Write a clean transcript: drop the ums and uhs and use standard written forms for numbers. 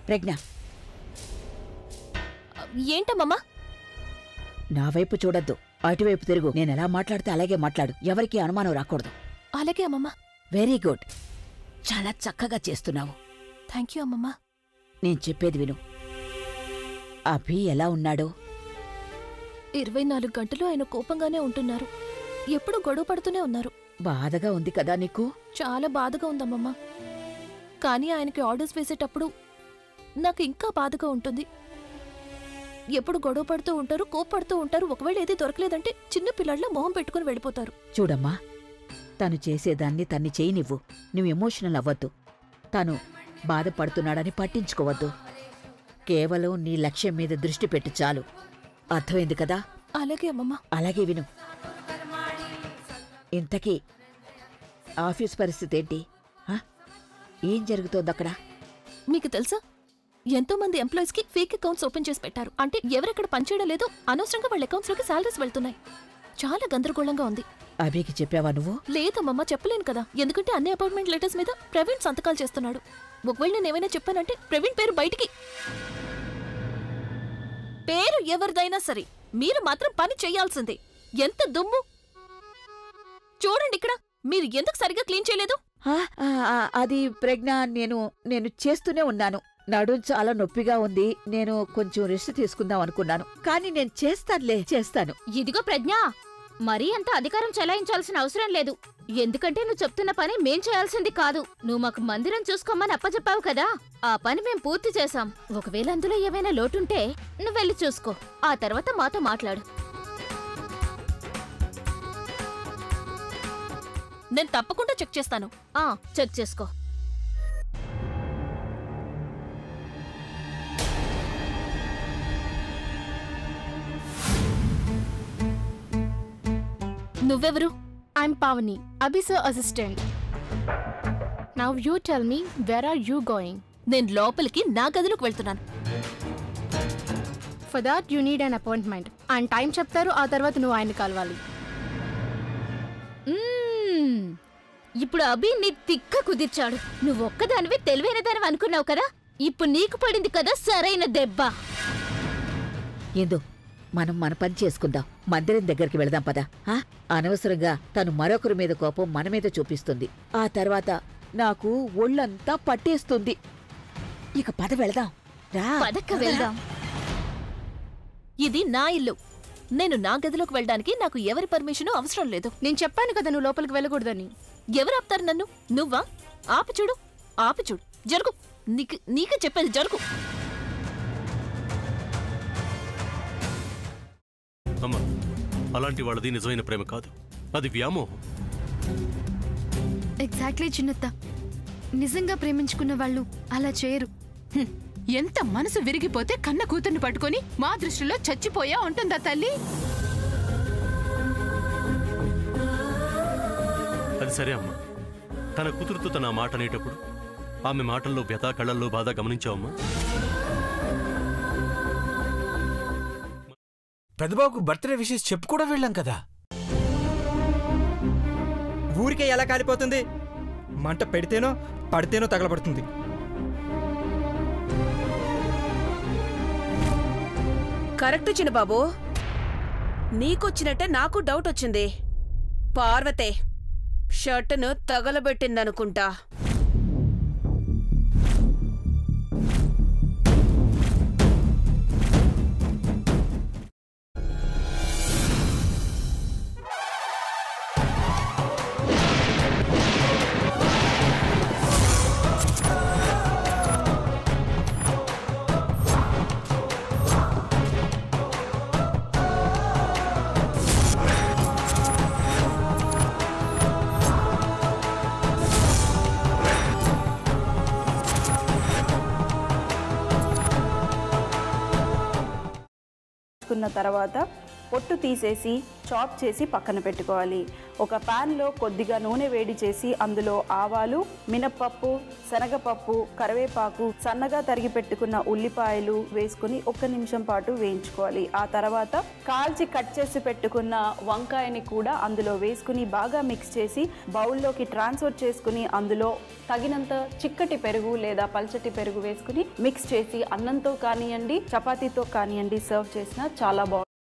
ప్రజ్ఞ, ఏంటమ్మమ్మా? నా వైపు చూడొద్దు, అటువైపు తిరుగు. నేనెలా మాట్లాడితే అలాగే మాట్లాడు, ఎవరికీ అనుమానం రాకూడదు. అలాగే అమ్మమ్మా. వెరీ గుడ్, చాలా చక్కగా చేస్తున్నావు. థ్యాంక్ యూ అమ్మమ్మా. నేను చెప్పేది విను. అభి ఎలా ఉన్నాడో? 24 గంటలు ఆయన కోపంగానే ఉంటున్నారు. ఎప్పుడు గొడవ పడుతూనే ఉన్నారు. బాధగా ఉంది కదా నీకు? చాలా బాధగా ఉందమ్మమ్మా. కానీ ఆయనకి ఆర్డర్స్ వేసేటప్పుడు నాకు ఇంకా బాధగా ఉంటుంది. ఎప్పుడు గొడవ పడుతూ ఉంటారు, కోప్పడుతూ ఉంటారు. ఒకవేళ ఏది దొరకలేదంటే చిన్న పిల్లళ్ళ మొహం పెట్టుకుని వెళ్ళిపోతారు. చూడమ్మా, తను చేసేదాన్ని తన్ని చేయనివ్వు. నువ్వు ఎమోషనల్ అవ్వద్దు. తను బాధపడుతున్నాడని పట్టించుకోవద్దు. కేవలం నీ లక్ష్యం మీద దృష్టి పెట్టు చాలు. అర్థమైంది కదా? అలాగే అమ్మమ్మా. అలాగే విను. ఇంతకీ ఆఫీస్ పరిస్థితి ఏంటి? ఏం జరుగుతోందక్కడ? మీకు తెలుసా, ఎంతో మంది ఎంప్లాయీస్ కి ఫేక్ అకౌంట్స్ ఓపెన్ చేసి పెట్టారు. అంటే ఎవరెక్కడ పనిచేయడం లేదో అనవసరంగా వాళ్ళ అకౌంట్స్ లోకి సాలరీస్ వెళ్తున్నాయి. చాలా గందరగోళంగా ఉంది. అభికి చెప్పావా నువ్వు? లేదమ్మమ్మా, చెప్పలేను కదా. ఎందుకంటే అన్ని అపాయింట్మెంట్ లెటర్స్ మీద ప్రవీణ్ సంతకాలు చేస్తున్నాడు. ఒకవేళ నేను ఏమైనా చెప్పానంటే ప్రవీణ్ పేరు బయటికి. పేరు ఎవరిదైనా సరే మీరు మాత్రం పని చెయ్యాల్సిందే. ఎంత దుమ్ము చూడండి ఇక్కడ. మీరు ఎందుకు సరిగ్గా క్లీన్ చేయలేదు? అది ప్రజ్ఞ, నేను చేస్తూనే ఉన్నాను. నడుం చాలా నొప్పిగా ఉంది. నేను కొంచెం రెస్ట్ తీసుకుందాం అనుకున్నాను. కానీ నేను చేస్తాను. ఇదిగో ప్రజ్ఞ, మరీ అంత అధికారం చెలాయించాల్సిన అవసరం లేదు. ఎందుకంటే నువ్వు చెప్తున్న పని మేం చేయాల్సింది కాదు. నువ్వు మాకు మందిరం చూసుకోమని అప్పచెప్పావు కదా, ఆ పని మేం పూర్తి చేశాం. ఒకవేళ అందులో ఏమైనా లోటుంటే నువ్వెళ్ళి చూసుకో. ఆ తర్వాత మాతో మాట్లాడు. నేను తప్పకుండా చెక్ చేస్తాను. చెక్ చేసుకో. నువ్వెవరు? I'm Pavani, Abhi's assistant. Now you tell me, where are you going? నేను లోపలికి నా గదిలోకి వెళ్తున్నాను. For that you need an appointment. And time చెప్తారు, ఆ తర్వాత నువ్వు ఆయన కలవాలి. ఇప్పుడు అభి నీ తిక్క కుదిర్చాడు. నువ్వొక్కదానివి తెలివైన దానివి అనుకున్నావు కదా, ఇప్పుడు నీకు పడింది కదా సరైన దెబ్బ. ఏందో మనం మన పని చేసుకుందాం. మందిరం దగ్గరికి వెళదాం పదా. అనవసరంగా తను మరొకరి మీద కోపం మన మీద చూపిస్తుంది. ఆ తర్వాత నాకు ఒళ్ళంతా పట్టేస్తుంది. ఇక పద వెళదాం. పదక్క వెళ్దాం. ఇది నా ఇల్లు. నేను నా గదిలోకి వెళ్ళడానికి నాకు ఎవరి పర్మిషను అవసరం లేదు. నేను చెప్పాను కదా నువ్వు లోపలికి వెళ్ళకూడదని. ఎవరు ఆపుతారు నన్ను? నువ్వా? ఆపుచూడు. జరుగు. నీకే చెప్పేది జరుగు. అమ్మా, అలాంటి వాళ్ళది నిజమైన ప్రేమ కాదు, అది వ్యామోహం. ఎగ్జాక్ట్లీ చిన్నత్త. నిజంగా ప్రేమించుకున్న వాళ్ళు అలా చేయరు. ఎంత మనసు విరిగిపోతే కన్న కూతుర్ని పట్టుకొని మా దృష్టిలో చచ్చిపోయా ఉంటుందా తల్లి? అది సరే అమ్మా, తన కూతురుతో తన మాట అనేటప్పుడు ఆమె మాటల్లో వ్యథ, కళ్ళల్లో బాధ గమనించావమ్మా? పెద్దబాబుకు బర్త్డే విషెస్ చెప్పు కూడా వెళ్ళాం కదా. ఊరికే ఎలా కాలిపోతుంది? మంట పెడితేనో పడితేనో తగలబడుతుంది. కరెక్ట్ చిన్నబాబు, నీకొచ్చినట్టే నాకు డౌట్ వచ్చింది. పార్వతే షర్టును తగలబెట్టిందనుకుంటా. తర్వాత పొట్టు తీసేసి చాప్ చేసి పక్కన పెట్టుకోవాలి. ఒక ప్యాన్లో కొద్దిగా నూనె వేడి చేసి అందులో ఆవాలు, మినప్పప్పు, శనగపప్పు, కరివేపాకు, సన్నగా తరిగి పెట్టుకున్న ఉల్లిపాయలు వేసుకుని 1 నిమిషం పాటు వేయించుకోవాలి. ఆ తర్వాత కాల్చి కట్ చేసి పెట్టుకున్న వంకాయని కూడా అందులో వేసుకుని బాగా మిక్స్ చేసి బౌల్లోకి ట్రాన్స్ఫర్ చేసుకుని అందులో తగినంత చిక్కటి పెరుగు లేదా పల్చటి పెరుగు వేసుకుని మిక్స్ చేసి అన్నంతో కానివ్వండి, చపాతీతో కానివ్వండి సర్వ్ చేసినా చాలా బాగుంటుంది.